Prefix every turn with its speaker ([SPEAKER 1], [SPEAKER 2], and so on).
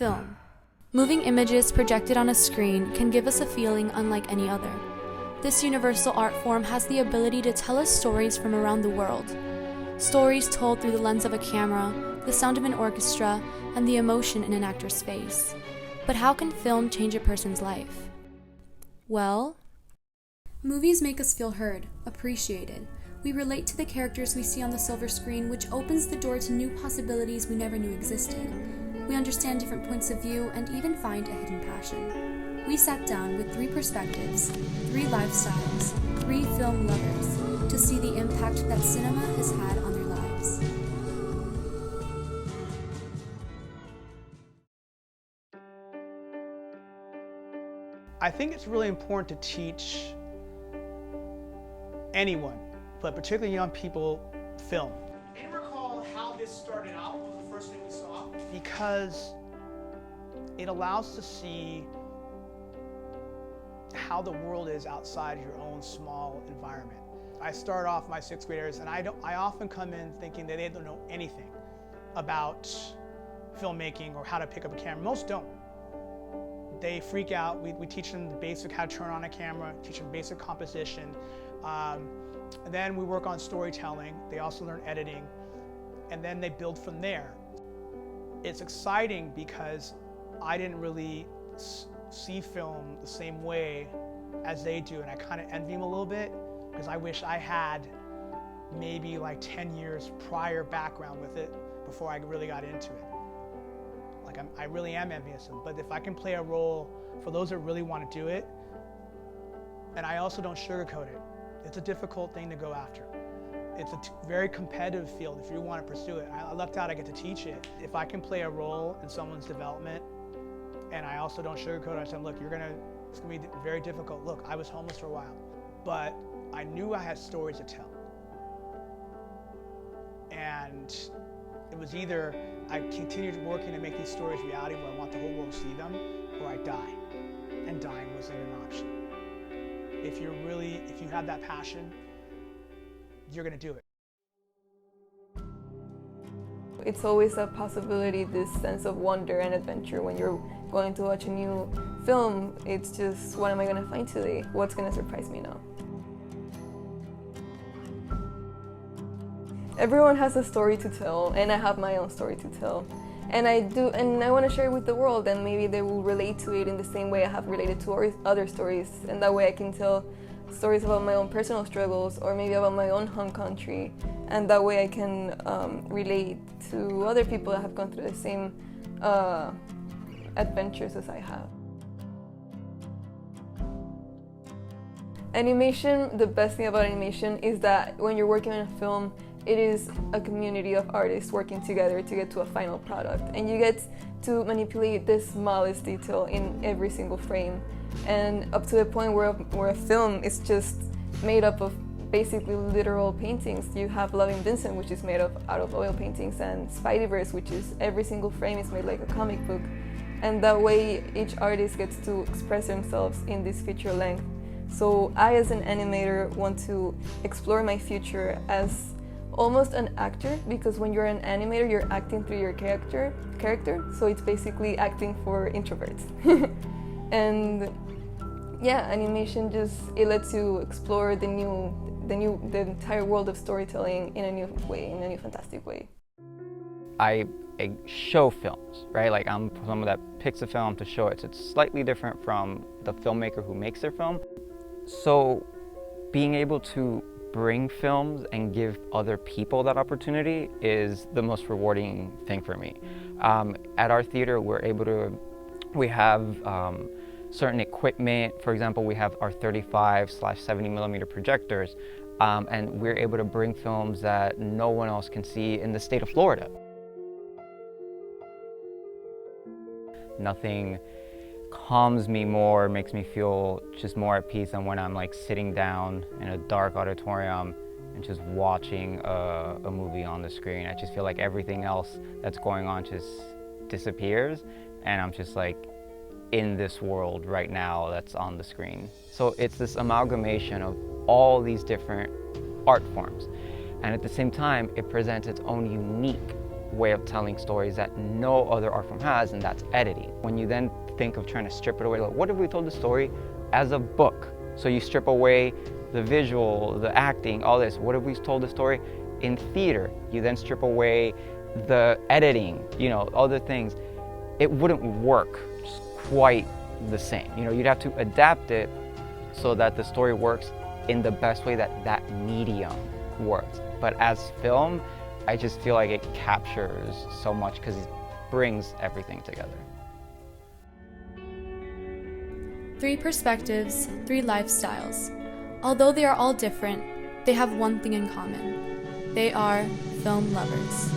[SPEAKER 1] Film. Moving images projected on a screen can give us a feeling unlike any other. This universal art form has the ability to tell us stories from around the world. Stories told through the lens of a camera, the sound of an orchestra, and the emotion in an actor's face. But how can film change a person's life? Well, movies make us feel heard, appreciated. We relate to the characters we see on the silver screen, which opens the door to new possibilities we never knew existed. We understand different points of view and even find a hidden passion. We sat down with 3 perspectives, 3 lifestyles, 3 film lovers to see the impact that cinema has had on their lives.
[SPEAKER 2] I think it's really important to teach anyone, but particularly young people, film. Can you recall how this started out? What was the first thing we saw? Because it allows to see how the world is outside your own small environment. I start off my 6th graders, and I often come in thinking that they don't know anything about filmmaking or how to pick up a camera. Most don't. They freak out. We teach them the basic how to turn on a camera, teach them basic composition. And then we work on storytelling. They also learn editing, and then they build from there. It's exciting because I didn't really see film the same way as they do, and I kind of envy them a little bit because I wish I had maybe like 10 years prior background with it before I really got into it. Like I really am envious of them, but if I can play a role for those that really want to do it, and I also don't sugarcoat it. It's a difficult thing to go after. It's a very competitive field if you want to pursue it. I lucked out I get to teach it. If I can play a role in someone's development, and I also don't sugarcoat it, I said, look, it's gonna be very difficult. Look, I was homeless for a while, but I knew I had stories to tell. And it was either I continued working to make these stories reality where I want the whole world to see them, or I die. And dying wasn't an option. If you have that passion, you're gonna do it.
[SPEAKER 3] It's always a possibility, this sense of wonder and adventure when you're going to watch a new film. It's just, what am I gonna find today? What's gonna surprise me now? Everyone has a story to tell, and I have my own story to tell. And I want to share it with the world, and maybe they will relate to it in the same way I have related to other stories, and that way I can tell stories about my own personal struggles, or maybe about my own home country, and that way I can relate to other people that have gone through the same adventures as I have. Animation, the best thing about animation is that when you're working on a film, it is a community of artists working together to get to a final product, and you get to manipulate the smallest detail in every single frame, and up to the point where a film is just made up of basically literal paintings. You have Loving Vincent, which is made out of oil paintings, and Spideyverse, which is every single frame is made like a comic book, and that way each artist gets to express themselves in this feature length. So I, as an animator, want to explore my future as almost an actor, because when you're an animator, you're acting through your character. So it's basically acting for introverts. And yeah, animation it lets you explore the entire world of storytelling in a new way, in a new fantastic way.
[SPEAKER 4] I show films, right? Like, I'm someone that picks a film to show it. So it's slightly different from the filmmaker who makes their film. So being able to bring films and give other people that opportunity is the most rewarding thing for me. At our theater, we have certain equipment. For example, we have our 35/70 millimeter projectors, and we're able to bring films that no one else can see in the state of Florida. Nothing calms me more, makes me feel just more at peace than when I'm like sitting down in a dark auditorium and just watching a movie on the screen. I just feel like everything else that's going on just disappears, and I'm just like in this world right now that's on the screen. So it's this amalgamation of all these different art forms, and at the same time it presents its own unique way of telling stories that no other art form has, and that's editing. When you then think of trying to strip it away, like, what if we told the story as a book? So you strip away the visual, the acting, all this. What if we told the story in theater? You then strip away the editing, other things. It wouldn't work quite the same. You'd have to adapt it so that the story works in the best way that medium works. But as film, I just feel like it captures so much because it brings everything together.
[SPEAKER 1] 3 perspectives, 3 lifestyles. Although they are all different, they have one thing in common. They are film lovers.